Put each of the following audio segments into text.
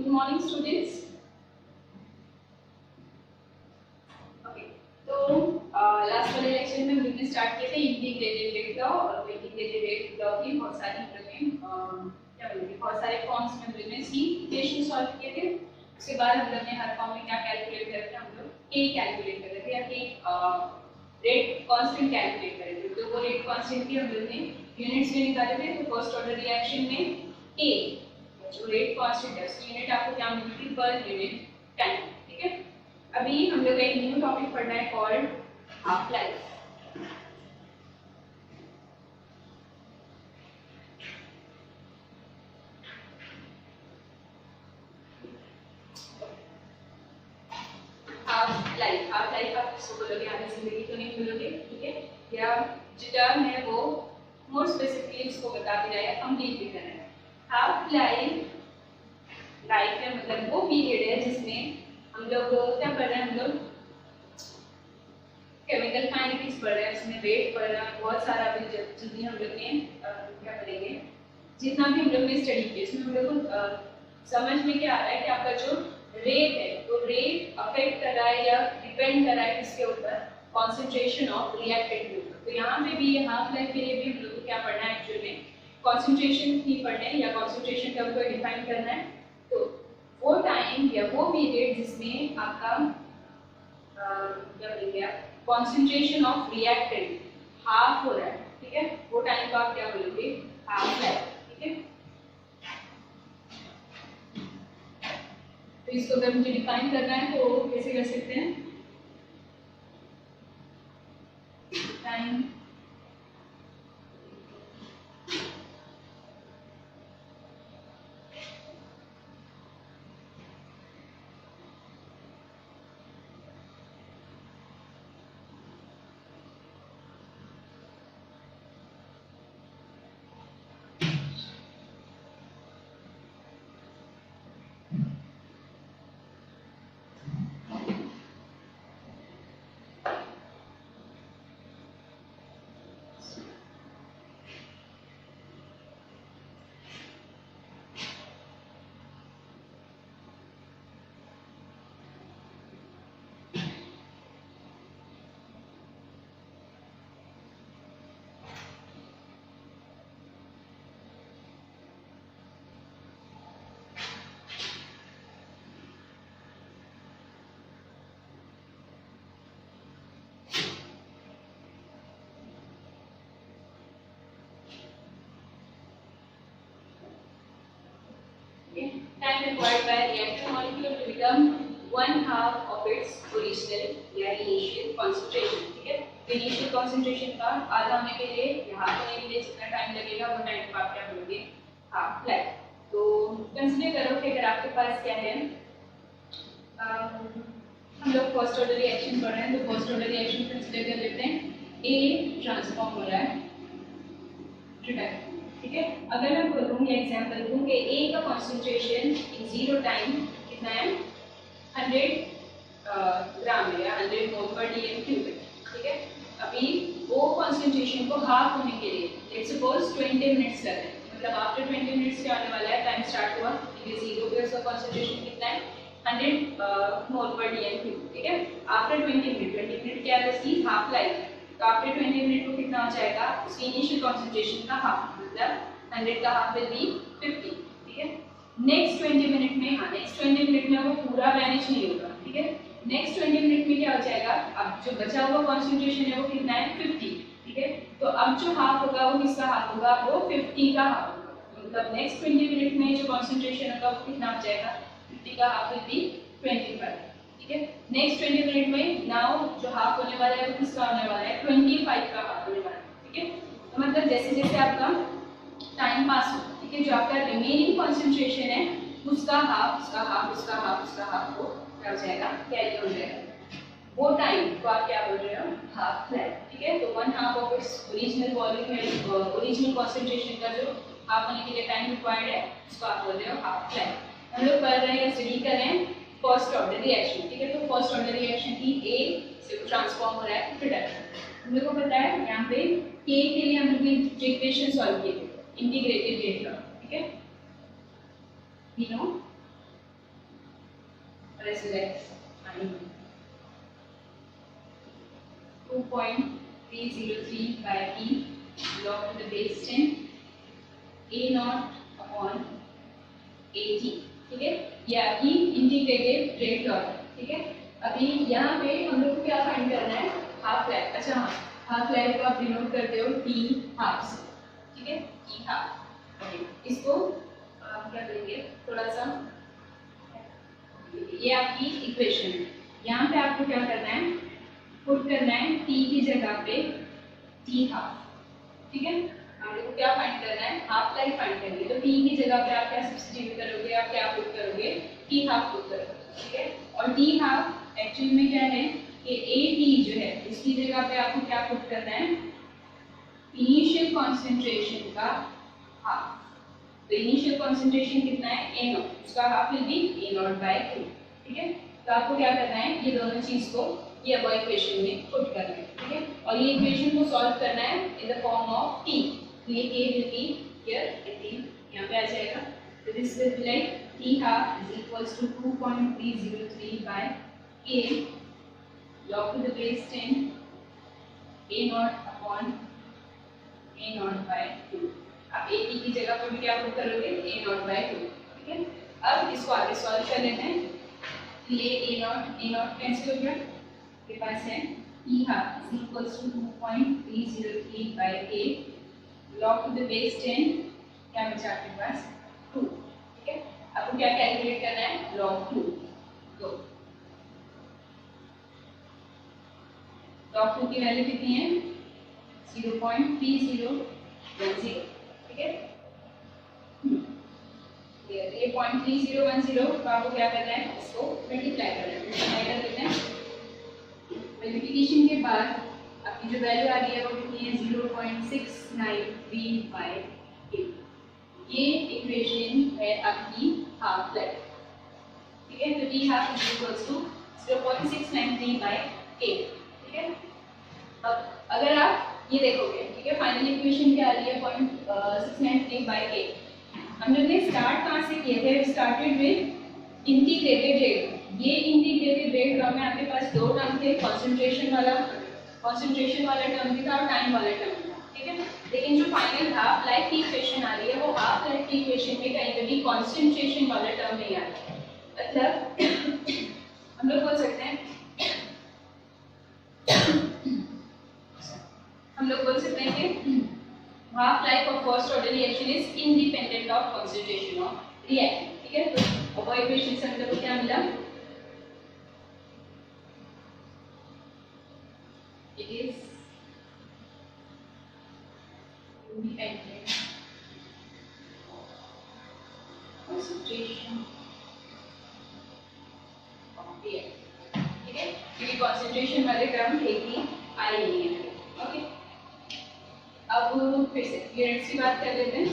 Good morning students. Okay. तो last वाले lecture में हमने स्टार्ट किए थे इंटीग्रेटेड रेट लॉ और इंटीग्रेटेड रेट लॉ की बहुत सारी क्या बोलेंगे बहुत सारे फॉर्म्स में हमने सी इक्वेशन सॉल्व किए थे। उसके बाद हम लोग ने हर फॉर्म में क्या कैलकुलेट कर रहे थे, हम लोग के कैलकुलेट कर रहे थे या के रेट कांस्टेंट कैलकुलेट कर रहे थे। तो वो रेट कांस्टेंट की हम लोग ने यूनिट्स में निकाले थे। तो फर्स्ट ऑर्डर रिएक्शन में के जो रेट कांस्टेंट है उसकी यूनिट आपको क्या मिलती है पर यूनिट टाइम। ठीक है, अभी हम लोग एक न्यू टॉपिक पढ़ना है called half life. Half life आप इसको बोलोगे आधी जिंदगी तो नहीं बोलोगे, ठीक है, या जो टर्म है वो मोर स्पेसिफिकली उसको बता भी रहा है, कंप्लीट भी करना है। हाफ लाइफ का मतलब वो पीरियड है जिसमें हम लोग क्या पढ़ रहे हैं, हम लोग केमिकल काइनेटिक्स पढ़ रहे हैं, उसमें वेट पढ़ रहे हैं, बहुत सारा भी जितनी हम लोग ने क्या पढ़ेंगे, जितना भी हम लोग ने स्टडी किया उसमें हम लोग को समझ में क्या आ रहा है कि आपका जो रेट है तो रेट अफेक्ट कर रहा है या डिपेंड कर रहा है किसके ऊपर, कॉन्सेंट्रेशन ऑफ रिएक्टेंट के ऊपर। तो यहाँ पे भी हाफ लाइफ के लिए भी हम लोग को क्या पढ़ना है, एक्चुअली कॉन्सेंट्रेशन ही पढ़ना है या कॉन्सेंट्रेशन टर्म को डिफाइन करना है। तो वो टाइम या वो पीरियड जिसमें आपका क्या बोलेंगे आप, कॉन्सेंट्रेशन ऑफ रिएक्टेंट हाफ हो रहा है, ठीक है, वो टाइम को आप क्या बोलोगे, हाफ लाइफ। ठीक है, तो इसको अगर मुझे डिफाइन करना है तो कैसे कर सकते हैं, time time required by reactor molecule to become one half of its original या initial concentration। ठीक है, initial concentration का आधा होने के लिए यहाँ होने के लिए जितना टाइम लगेगा वो टाइम को आप क्या बोलोगे, हाफ लाइफ। तो कंसीडर करो कि अगर आपके पास क्या है, हम लोग फर्स्ट ऑर्डर रिएक्शन पढ़ रहे हैं, तो फर्स्ट ऑर्डर रिएक्शन कंसीडर कर लेते हैं, ए ट्रांसफॉर्म हो रहा है टू टाइम। ठीक है, अगर मैं बोलूँ या एग्जाम्पल दूँ कि ए का कॉन्सेंट्रेशन इन जीरो टाइम कितना है, 100 ग्राम है या 100 मोल पर डीएम क्यूब है। ठीक है, अभी वो कॉन्सेंट्रेशन को हाफ होने के लिए लेट्स सपोज 20 मिनट्स लग रहे हैं, मतलब आफ्टर 20 मिनट्स क्या होने वाला है, टाइम स्टार्ट हुआ, ये जीरो पे उसका कॉन्सेंट्रेशन कितना है, 100 मोल पर डीएम क्यूब। ठीक है, आफ्टर 20 मिनट क्या है उसकी हाफ लाइफ, तो आफ्टर 20 मिनट को कितना हो जाएगा, उसकी इनिशियल कॉन्सेंट्रेशन का हाफ, मतलब 100 का हाफ विल बी 50। ठीक है, नेक्स्ट 20 मिनट में, हाँ नेक्स्ट 20 मिनट में वो पूरा वैनिश नहीं होगा। ठीक है, नेक्स्ट 20 मिनट में क्या हो जाएगा, अब जो बचा हुआ कॉन्सेंट्रेशन है वो कितना है, 50। ठीक है, तो अब जो हाफ होगा वो किसका हाफ होगा, वो 50 का हाफ होगा, मतलब नेक्स्ट 20 मिनट में जो कॉन्सेंट्रेशन होगा वो कितना हो जाएगा, 50 का हाफ विल बी 25। ठीक है, नेक्स्ट 20 मिनट में नाउ जो हाफ होने वाला है वो किसका होने वाला है, 25 का हाफ होने वाला है। ठीक है, तो मतलब जैसे जैसे आपका टाइम पास हो, ठीक है, जो आपका रिमेनिंग कॉन्सेंट्रेशन है उसका हाफ, उसका हाफ, उसका हाफ, उसका हाफ वो क्या हो जाएगा, कैरी हो जाएगा, वो टाइम को आप क्या बोल रहे हो, हाफ लाइफ। ठीक है, तो one half of its original volume है, ओरिजिनल कॉन्सेंट्रेशन का जो हाफ होने के लिए टाइम रिक्वायर्ड है उसको आप बोल रहे हो हाफ लाइफ। हम लोग पढ़ रहे हैं, स्टडी कर रहे हैं फर्स्ट ऑर्डर रिएक्शन। ठीक है, तो फर्स्ट ऑर्डर रिएक्शन की ए से ट्रांसफॉर्म हो रहा है रिडक्शन। हम लोग को पता है यहाँ पे के के लिए हम लोग ने इक्वेशन सॉल्व किए थे, इंटीग्रेटेड रेट लॉ। ठीक है, we know select 2.303 by P log to the base 10 A naught upon AT, ठीक है। ये आपकी इंटीग्रेटेड रेट लॉ है, ठीक है। अभी यहाँ पे हम लोग को क्या फाइंड करना है, हाफ लाइफ। अच्छा हाँ, हाफ लाइफ को आप डिनोट करते हो टी हाफ से, ठीक है, टी हाफ। इसको आप क्या करेंगे, थोड़ा सा, ये आपकी इक्वेशन है। यहाँ पे आपको क्या करना है, पुट करना है टी की जगह पे टी हाफ, ठीक है। हम लोग को क्या फाइंड करना है, हाफ लाइफ फाइंड करनी है। तो टी की जगह पे आप क्या सब्स्टिट्यूट करोगे, आप क्या पुट करोगे, टी हाफ पुट करोगे, ठीक है। और टी हाफ एक्चुअली में क्या है कि ए टी जो है इसकी जगह पे आपको क्या पुट करना है, इनिशियल कॉन्सेंट्रेशन का हाफ। तो इनिशियल कॉन्सेंट्रेशन कितना है, ए नॉट, उसका half will be a naught by 2, ठीक है। तो आपको क्या करना है, ये दोनों चीज को ये अब इक्वेशन में पुट करना है, ठीक है। और ये इक्वेशन को सॉल्व करना है in the form of t. तो ये k will be here, t यहाँ पे आ जाएगा। तो this will be like t half is equals to 2.303 by k log to the base 10 a naught upon a naught by 2। आप a t की जगह पर भी क्या पुट करोगे, a naught by 2, ठीक है। अब इसको आगे सॉल्व कर लेते हैं। ये a naught कैंसिल हो गया, के पास है e half is equals to 2.303 by k log to the base 10, क्या बचा आपके पास 2, ठीक है। आपको क्या कैलकुलेट करना है, log 2। तो log 2 की वैल्यू कितनी है, 0.3010, ठीक है। ये 0.3010 तो आपको क्या करना है, इसको मल्टीप्लाई करना है। मल्टीप्लाई कर देते हैं। मल्टीप्लिकेशन के बाद आपकी जो वैल्यू आ रही है वो कितनी है, 0.693 बाय 8। ये इक्वेशन है आपकी हाफ लाइफ, ठीक है। तो t half is equals to 0.693 by 8, ठीक है। अब अगर आप ये देखोगे, ठीक है, फाइनल इक्वेशन क्या आ रही है, 0.693 बाय 8। हम लोग ने स्टार्ट कहाँ से किए थे, स्टार्टेड विद इंटीग्रेटेड रेट। ये इंटीग्रेटेड रेट टर्म में आपके पास दो टर्म थे, कंसंट्रेशन वाला टर्म भी था और टाइम वाला टर्म था, ठीक है। लेकिन जो फाइनल हाफ लाइफ की इक्वेशन आ रही है वो हाफ लाइफ की इक्वेशन में कहीं भी कंसंट्रेशन वाला टर्म नहीं आ रहा है। मतलब हम लोग बोल सकते हैं कि half life of first order reaction is independent of concentration of reactant, ठीक है। तो वो इक्वेशन से हम लोग को क्या मिला, it is independent concentration of air, ठीक है, क्योंकि concentration वाले टर्म एक ही आए नहीं है, ओके। अब फिर से यूनिट्स की बात कर लेते हैं।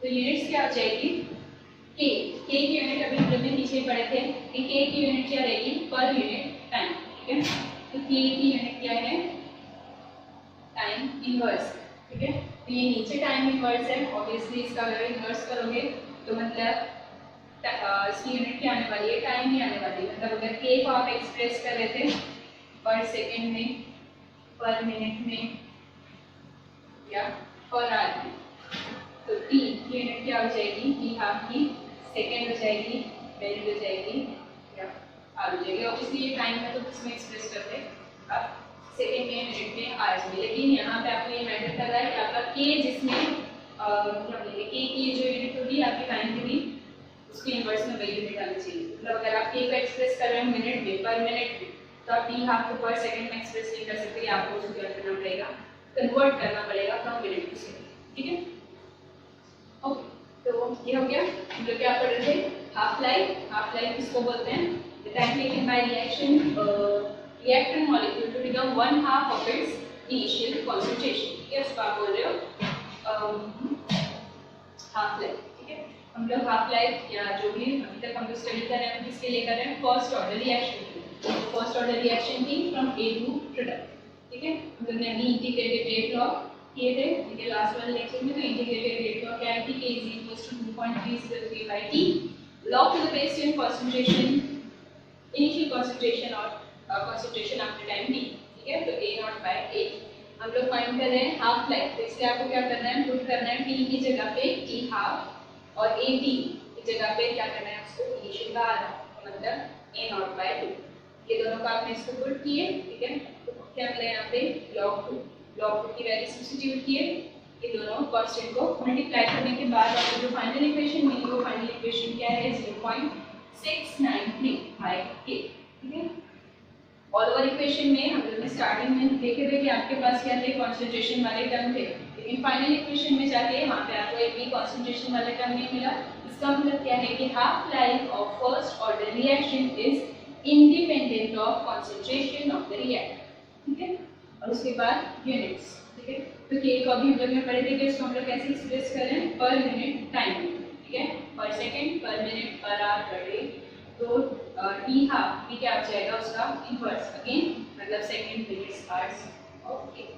तो यूनिट्स क्या हो जाएगी, k की यूनिट अभी हम लोग ने पीछे पढ़े थे कि k की यूनिट क्या रहेगी, पर यूनिट टाइम, ठीक है। तो k की यूनिट क्या है, टाइम इनवर्स, ठीक है। तो ये नीचे टाइम इनवर्स है, ऑब्वियसली इसका अगर इनवर्स करोगे तो मतलब इसकी यूनिट क्या आने वाली है, टाइम ही आने वाली है। मतलब अगर k को आप एक्सप्रेस कर लेते पर सेकेंड में, पर मिनट में या पर आवर में, तो t की यूनिट क्या हो जाएगी, t हाफ की सेकेंड हो जाएगी, मिनट हो जाएगी या आवर हो जाएगी। ऑब्वियसली ये टाइम में तो इसमें एक्सप्रेस करते हैं अब सेकेंड में, मिनट में, आवर्स में। लेकिन यहाँ पे आपको ये मैटर कर रहा है कि आपका k जिसमें क्या बोलेंगे, k की जो यूनिट होगी आपके टाइम की भी उसके इनवर्स में वही यूनिट आनी चाहिए। मतलब अगर आप k को एक्सप्रेस कर रहे हैं मिनट में, पर मिनट में, तो आप t हाफ को पर सेकंड में एक्सप्रेस नहीं कर सकते, आपको उसको क्या करना पड़ेगा, कन्वर्ट करना पड़ेगा फ्रॉम मिनट टू सेकंड, ठीक है। ओके, तो ये हो गया। हम लोग क्या पढ़ रहे थे, हाफ लाइफ। हाफ लाइफ किसको बोलते हैं, the time taken by reaction reactant molecule to become one half of its initial concentration, ठीक है, उसको आप बोल रहे हो हाफ लाइफ, ठीक है। हम लोग हाफ लाइफ या जो भी अभी तक हम लोग स्टडी कर रहे हैं किसके लिए कर रहे हैं, first order reaction. First order reaction थी फ्रॉम ए टू प्रोडक्ट, ठीक है। हम लोग ने अभी इंटीग्रेटेड रेट लॉ किए थे, ठीक है, लास्ट वाले लेक्चर में। तो इंटीग्रेटेड रेट का क्या है कि k is equals to 2.303 by t log to the base 10 concentration, initial concentration और concentration after time t, ठीक है। तो a नॉट बाय a हम लोग फाइंड कर रहे हैं हाफ लाइफ। तो इसलिए आपको क्या करना है, पुट करना है t की जगह पे t हाफ और a t की जगह पे क्या करना है, उसको इनिशियल का आधा, मतलब a नॉट बाय 2। ये दोनों का आपने इसको पुट किए, ठीक है। तो क्या मिला यहाँ पे log 2 की वैल्यू सब्स्टिट्यूट किए, ये दोनों कांस्टेंट को मल्टीप्लाई करने के बाद आपको जो फाइनल इक्वेशन मिली वो फाइनल इक्वेशन क्या है, 0.693 बाय k, ठीक है। ऑल ओवर इक्वेशन में हम लोग ने स्टार्टिंग में देखे थे कि आपके पास क्या थे, कंसंट्रेशन वाले टर्म थे, लेकिन फाइनल इक्वेशन में जाके वहां पे आपको एक भी कंसंट्रेशन वाला टर्म नहीं मिला। इसका मतलब क्या है कि half life of first order reaction is independent of concentration of the reactant, ठीक है। और उसके बाद यूनिट्स, ठीक है। तो k को अभी हम लोग ने पढ़े थे कि इसको हम लोग कैसे एक्सप्रेस करें, पर यूनिट टाइम, ठीक है, पर सेकंड, पर minute, per hour, per day. तो t हाफ भी क्या हो जाएगा, उसका इनवर्स अगेन, मतलब सेकंड, मिनट्स, आवर्स, ओके।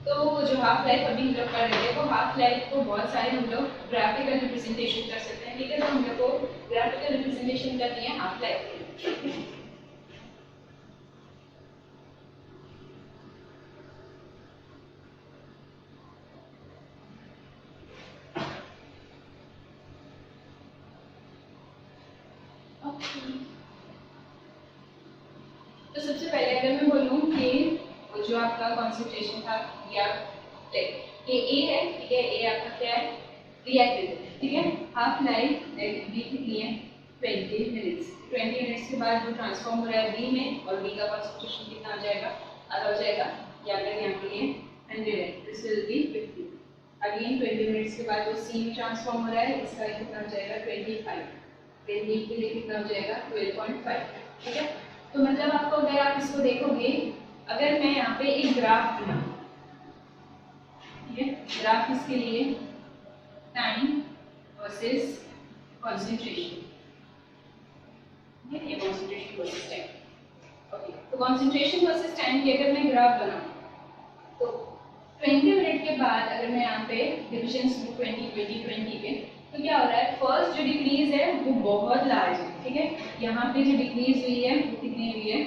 तो जो हाफ लाइफ अभी हम लोग कर रहे हैं, वो हाफ लाइफ को बहुत सारे हम लोग ग्राफिकल रिप्रेजेंटेशन कर सकते हैं, ठीक है। तो हम लोग को ग्राफिकल रिप्रेजेंटेशन करनी है हाफ लाइफ की। तो सबसे पहले अगर मैं बोलूँ कि जो आपका कंसंट्रेशन था या ये ए है, ठीक है, ए आपका क्या है, रिएक्टेंट, ठीक है। हाफ लाइफ बी कितनी है, 20 मिनट्स। 20 मिनट्स के बाद जो ट्रांसफॉर्म हो रहा है बी में, और बी का कंसंट्रेशन कितना हो जाएगा, आधा हो जाएगा, या अगर यहाँ पे ये 100 है, this will B 50। Again 20 minutes के बाद जो सी में ट्रांसफॉर्म हो रहा है, इसका कितना हो जाएगा, 25। फिर बी के लिए कितना हो जाएगा, 12.5, ठीक है। तो मतलब आपको अगर आप इसको देखोगे, अगर मैं यहाँ पे एक ग्राफ बनाऊं, ठीक है, ग्राफ इसके लिए टाइम वर्सेस कंसंट्रेशन, ये कंसंट्रेशन वर्सेस टाइम, ओके। तो कंसंट्रेशन वर्सेस टाइम की अगर मैं ग्राफ बनाऊं, तो 20 मिनट के बाद अगर मैं यहाँ पे डिविजन 20 के, तो क्या हो रहा है, फर्स्ट जो डिक्रीज है वो बहुत लार्ज है, ठीक है। यहाँ पे जो डिक्रीज हुई है वो कितनी हुई है,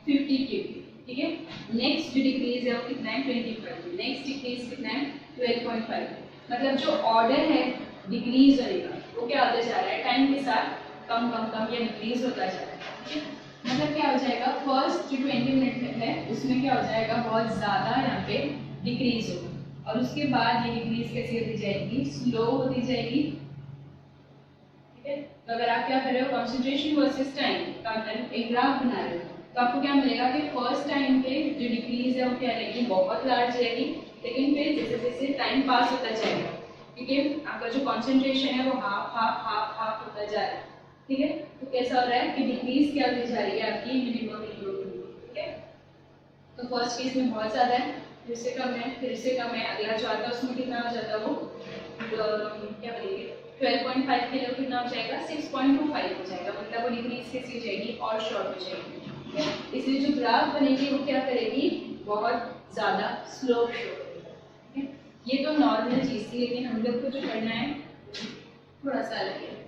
50 क्यू, ठीक है। नेक्स्ट जो डिक्रीज है वो कितना है, 25। नेक्स्ट डिक्रीज कितना है, 12.5। मतलब जो ऑर्डर है डिक्रीज होने का वो क्या होता जा रहा है, टाइम के साथ कम कम कम या डिक्रीज होता जा रहा है, ठीक है। मतलब क्या हो जाएगा, फर्स्ट जो 20 मिनट है उसमें क्या हो जाएगा, बहुत ज़्यादा यहाँ पे डिक्रीज होगा, और उसके बाद ये डिक्रीज कैसे होती जाएगी, स्लो होती जाएगी, ठीक है। तो अगर आप क्या कर रहे हो, कंसंट्रेशन वर्सेस टाइम का एक ग्राफ बना रहे हो, तो आपको क्या मिलेगा कि फर्स्ट टाइम पे जो डिक्रीज है वो क्या रहेगी, बहुत लार्ज रहेगी, लेकिन फिर जैसे जैसे टाइम पास होता जाएगा, ठीक है, आपका जो कंसंट्रेशन है वो हाफ हाफ हाफ हाफ होता जा रहा है, ठीक है। तो कैसा हो रहा है कि डिक्रीज क्या होती जा रही है आपकी, मिनिमम, ठीक है। तो फर्स्ट केस में बहुत ज़्यादा है, फिर से कम है, फिर से कम है, अगला जो आता है उसमें कितना हो जाता है, वो क्या बोलेंगे, 12.5 के लिए कितना हो जाएगा, 6.25 हो जाएगा, मतलब वो डिक्रीज कैसी हो जाएगी, और शॉर्ट हो जाएगी, ठीक है। इसलिए जो ग्राफ बनेगी वो क्या करेगी, बहुत ज़्यादा स्लो शो करेगी, ठीक है। ये तो नॉर्मल चीज़ थी, लेकिन हम लोग को जो करना है थोड़ा सा अलग है।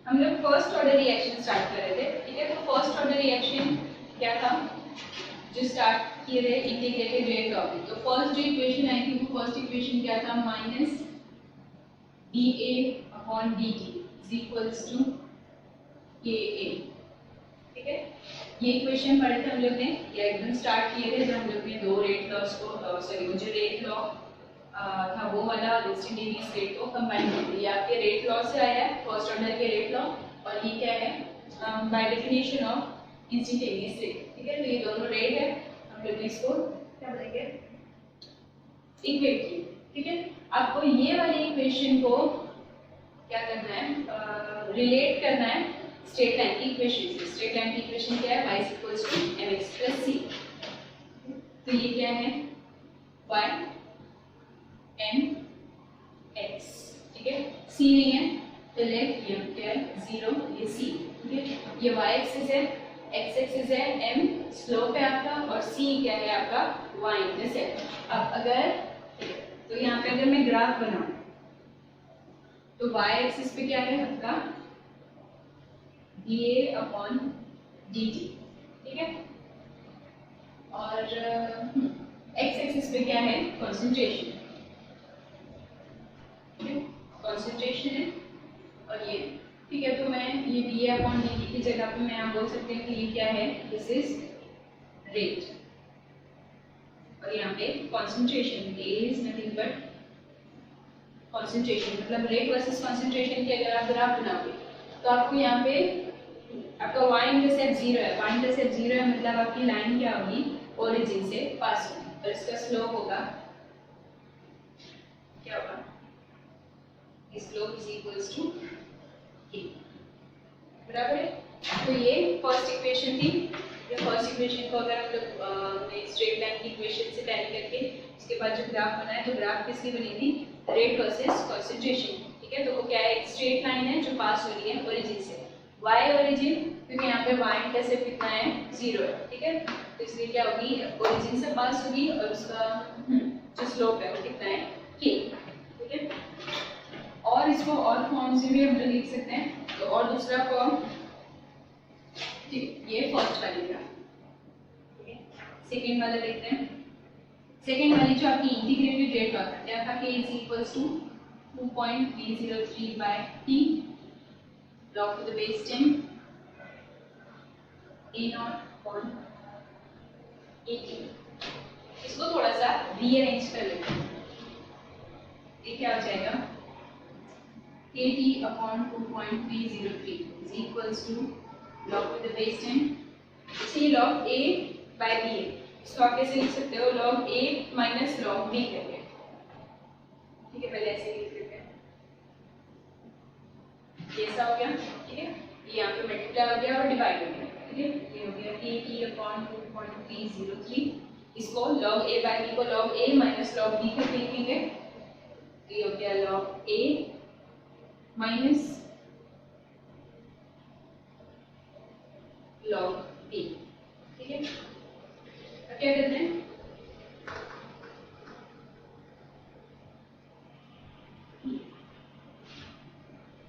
हम लोग फर्स्ट ऑर्डर रिएक्शन स्टार्ट कर रहे थे, ठीक है। तो फर्स्ट ऑर्डर रिएक्शन क्या था, जो स्टार्ट किए थे इंटीग्रेटेड रेट टॉपिक। तो फर्स्ट जो इक्वेशन आई थी वो फर्स्ट इक्वेशन क्या था, minus dA/dt is equals to ये ए, ठीक है। ये इक्वेशन पढ़े थे हम लोग ने, या एकदम स्टार्ट किए थे जब हम लोग ने दो रेट लॉस को सॉरी जो रेट लॉ था वो वाला इंस्टेंटेनियस रेट को कंबाइन कर दिया। आपके रेट लॉ से आया है, फर्स्ट ऑर्डर के रेट लॉ, और ये क्या है by definition of instantaneous rate, ठीक है। तो ये दोनों रेट है, हम लोग इसको क्या बोलेंगे इक्वेट किए, ठीक है। आपको ये वाली इक्वेशन को क्या करना है, रिलेट करना है स्ट्रेट लाइन की इक्वेशन से। स्ट्रेट लाइन की इक्वेशन क्या है, y = mx + c। तो ये क्या है y n x, ठीक है। c नहीं है तो लेट ये क्या है 0, ये c, ठीक है। ये y एक्सिस है, x एक्सिस है, m स्लोप है आपका, और c क्या है आपका y इंटरसेप्ट। अब अगर तो यहाँ पे अगर मैं ग्राफ बनाऊं तो y एक्सिस पे क्या है आपका dA/dt, ठीक है। और x एक्सिस पे क्या है कंसंट्रेशन, कंसंट्रेशन है, और ये ठीक है। तो मैं ये dA/dt की जगह पे मैं आप बोल सकते हैं कि ये क्या है, दिस इज रेट, और यहाँ पे concentration A is nothing but concentration, मतलब रेट वर्सेस कंसंट्रेशन की अगर आप ग्राफ बनाओगे तो आपको यहाँ पे आपका y इंटरसेप्ट 0 है, y इंटरसेप्ट 0 है मतलब आपकी लाइन क्या होगी ओरिजिन से पास होगी, और इसका स्लोप होगा क्या होगा, slope is equals to k, बराबर है। तो ये फर्स्ट इक्वेशन थी। ये फर्स्ट इक्वेशन को अगर हम लोग स्ट्रेट लाइन की इक्वेशन से टैली करके उसके बाद जो ग्राफ बनाए तो ग्राफ किसकी बनी थी, रेट वर्सेस कंसंट्रेशन, ठीक है। तो वो क्या है, एक स्ट्रेट लाइन है जो पास हो रही है ओरिजिन से, y ओरिजिन, क्योंकि यहाँ पे y इंटरसेप्ट कितना है 0 है, ठीक है। तो इसलिए क्या होगी ओरिजिन से पास होगी, और उसका जो स्लोप है वो कितना है k, ठीक है। और इसको और फॉर्म से भी हम लोग लिख सकते हैं, तो और दूसरा फॉर्म, ठीक, ये फर्स्ट वाली का, ठीक है। सेकेंड वाला देखते हैं। सेकेंड वाली जो आपकी इंटीग्रेटेड रेट वाला क्या था, k = 2.303/t log to the base 10 a0/18। इसको थोड़ा सा रीअरेंज कर लेते हैं, ये क्या हो जाएगा kt/2.303 is equals to log to the base 10, इसे log a/b है, इसको आप कैसे लिख सकते हो, log a minus log b करके, ठीक है। पहले ऐसे लिख लेते हैं, ये ऐसा हो गया, ठीक है। ये यहाँ पे मल्टीप्लाई हो गया और डिवाइड हो गया, ठीक है। ये हो गया kt/2.303, इसको log a/b को log a minus log b करके लिखेंगे, तो ये हो गया log a minus log b, ठीक है। अब क्या करते हैं,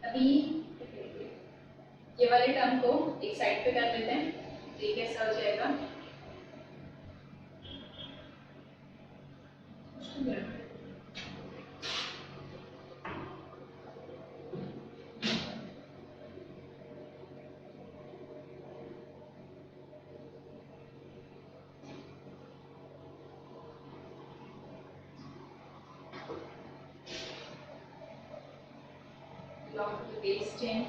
अभी ये वाले टर्म को एक साइड पे कर लेते हैं, तो ये कैसा हो जाएगा, log to the base 10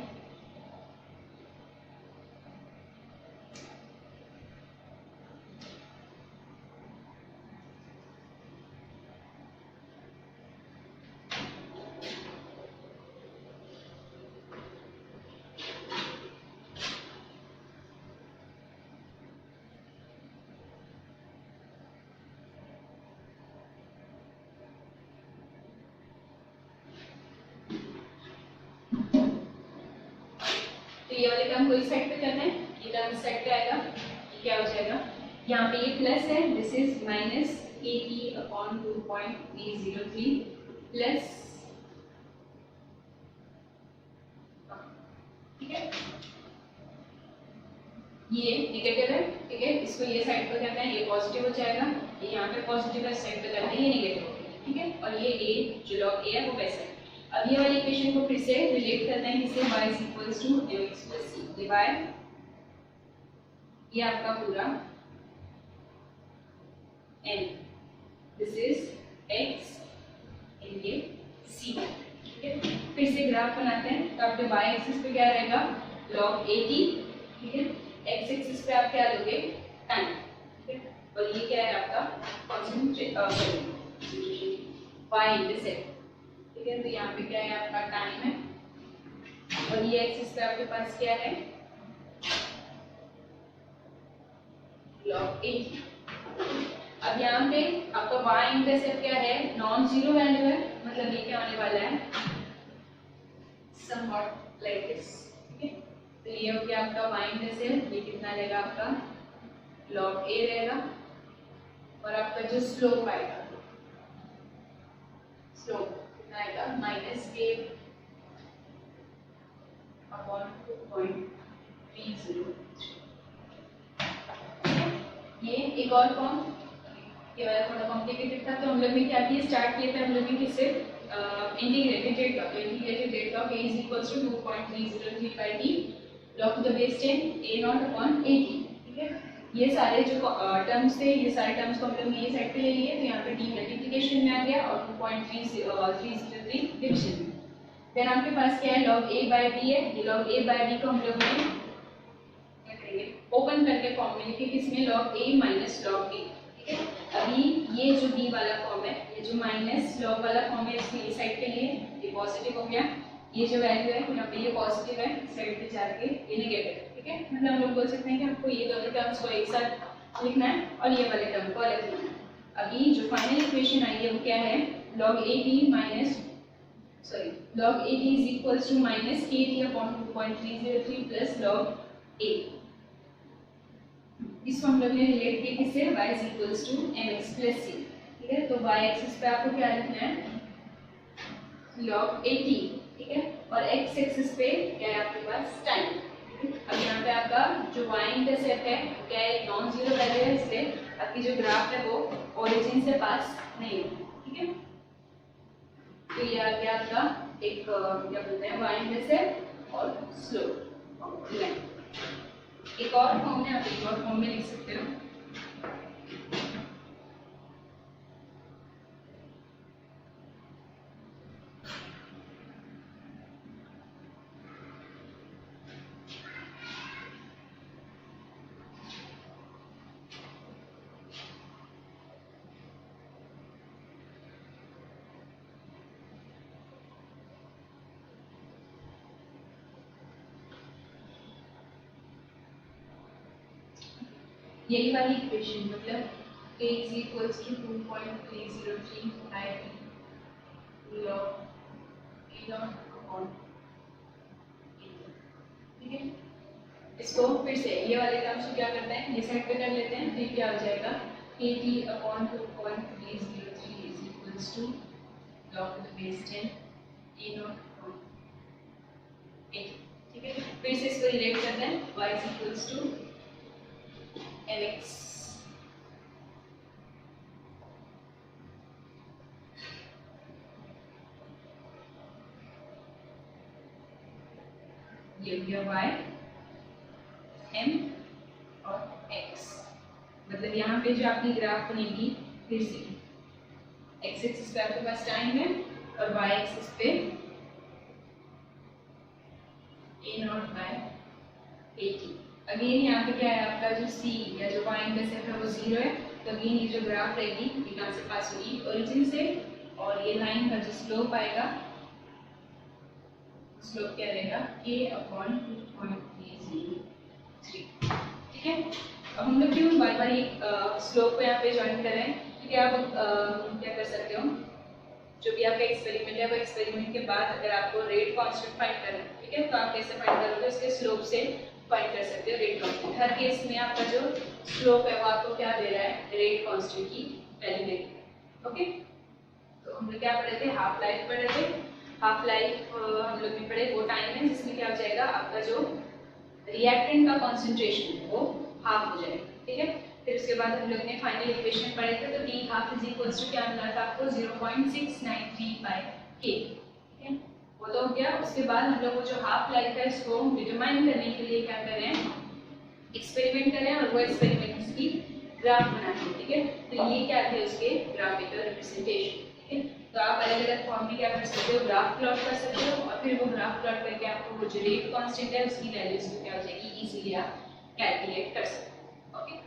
ये वाले टर्म को इस साइड पे करना है, ये टर्म इस साइड पे आएगा, ये क्या हो जाएगा, यहाँ पे ये प्लस है, this is minus kt/2.303 plus, ठीक है। ये नेगेटिव है, ठीक है, इसको ये साइड पे करना है, ये पॉजिटिव हो जाएगा, ये यहाँ पे पॉजिटिव है, साइड पे करना है, ये नेगेटिव हो गया, ठीक है। और ये a जो log a है वो वैसा है। अब ये वाली इक्वेशन को फिर से रिलेट करना है किससे, y = equals to mx plus c divide ये आपका पूरा n, दिस इज x इन ये c। ठीक है, फिर से ग्राफ बनाते हैं। तो आपके y एक्सिस पे क्या रहेगा, log at। ठीक है, x एक्सिस पे आप क्या लोगे, टाइम। ठीक है, और ये क्या है आपका कंसंट्रेशन y इंटरसेप्ट। ठीक है, तो यहाँ पे क्या है आपका टाइम है, और ये एक्सिस पे आपके पास क्या है, log at। अब यहाँ पे आपका y इंटरसेप्ट क्या है, नॉन जीरो वैल्यू है, मतलब ये क्या होने वाला है, somewhat like this। ठीक है, तो ये हो गया आपका y इंटरसेप्ट, ये कितना रहेगा आपका log a रहेगा, और आपका जो स्लोप आएगा, स्लोप कितना आएगा -a अपॉन 2.303। ये एक और फॉर्म, ये वाला थोड़ा कॉम्प्लिकेटेड था, तो हम लोग ने क्या किया, स्टार्ट किया था हम लोग ने किससे, integrated rate law. Integrated rate law a is equals to 2.303 by t log to the base 10 a naught upon 80। ठीक है, ये सारे जो टर्म्स थे, ये सारे टर्म्स को हम लोग ने ये साइड पे ले लिए, तो यहाँ पे t मल्टीप्लिकेशन में आ गया और 2.303 डिवीजन में। देन आपके पास क्या है, log a बाय b है, ये log a बाय b को हम लोग ने क्या करेंगे, ओपन करके फॉर्म में लिखे, किसमें, log a minus log a। ठीक है, अभी ये जो b वाला फॉर्म है, ये जो माइनस log वाला फॉर्म है, इसको ये साइड पे लिए, ये पॉजिटिव हो गया, ये जो वैल्यू है यहाँ पे ये पॉजिटिव है, साइड पे जाके ये नेगेटिव। ठीक है, मतलब हम लोग बोल सकते हैं कि आपको ये दोनों टर्म्स को एक साथ लिखना है और ये वाले टर्म को अलग लिखना है। अभी जो फाइनल इक्वेशन आई है वो क्या है, log at minus log at is equals to minus kt upon 2.303 plus log a। इसको हम लोग ने रिलेट किया किससे, y is equals to mx plus c। ठीक है, तो y एक्सिस पे आपको क्या लिखना है, log at। ठीक है, और x एक्सिस पे क्या है आपके पास, टाइम। अब यहाँ पे आपका जो y इंटरसेप्ट है क्या है, नॉन जीरो वैल्यू है, इसलिए आपकी जो ग्राफ है वो ओरिजिन से पास नहीं है। ठीक है, तो ये आ गया आपका एक क्या बोलते हैं, y इंटरसेप्ट और स्लोप लाइन। एक और फॉर्म में आप एक और फॉर्म में लिख सकते हो, यही वाली इक्वेशन, मतलब a is equals to 2.303 by t log a dot upon a। ठीक है, इसको फिर से ये वाले टर्म्स को क्या करते हैं, ये साइड पे कर लेते हैं, तो क्या हो जाएगा, kt upon 2.303 is equals to log to the base 10 a dot upon a। ठीक है, फिर से इसको रिलेट करते हैं, y is equals to mx ये हो गया y m और x। मतलब यहाँ पे जो आपकी ग्राफ बनेगी, फिर से x एक्सिस पे आपके पास टाइम है और y एक्सिस पे a naught by at। Again यहाँ पे क्या है, आपका जो c या जो y इंटरसेप्ट है वो 0 है, तो अगेन ये जो ग्राफ रहेगी ये कहाँ से पास होगी, ओरिजिन से, और ये लाइन का जो स्लोप आएगा, स्लोप क्या रहेगा, k अपॉन 2.303। ठीक है, अब हम लोग क्यों बार बार ये स्लोप को यहाँ पे ज्वाइन कर रहे हैं, क्योंकि आप क्या कर सकते हो, जो भी आपका एक्सपेरिमेंट है वो एक्सपेरिमेंट के बाद अगर आपको रेट कांस्टेंट फाइंड करना है, ठीक है, तो आप कैसे फाइंड करोगे, उसके स्लोप से फाइंड कर सकते हो रेट कांस्टेंट। हर केस में आपका जो स्लोप है वो आपको क्या दे रहा है, रेट कांस्टेंट की वैल्यू दे रहा है। ओके, तो हम लोग क्या पढ़े थे, हाफ लाइफ पढ़े थे। हाफ लाइफ हम लोग ने पढ़े वो टाइम है जिसमें क्या हो जाएगा, आपका जो रिएक्टेंट का कॉन्सेंट्रेशन है वो हाफ हो जाएगा। ठीक है, फिर उसके बाद हम लोग ने फाइनल इक्वेशन पढ़े थे, तो t half is equals to क्या मिला था आपको, 0.693 बाय k। ठीक है, वो तो हो गया। उसके बाद हम लोग वो जो हाफ लाइफ है इसको डिटरमाइन करने के लिए क्या करें, एक्सपेरिमेंट करें और वो एक्सपेरिमेंट उसकी ग्राफ बनाएं। ठीक है, तो ये क्या थे उसके ग्राफिकल रिप्रेजेंटेशन। ठीक है, तो आप अलग अलग फॉर्म में क्या कर सकते हो, ग्राफ प्लॉट कर सकते हो और फिर वो ग्राफ प्लॉट करके आपको वो जो रेट कांस्टेंट है उसकी वैल्यूज क्या हो जाएगी इजीली आप कैलकुलेट कर सकते हो। ओके।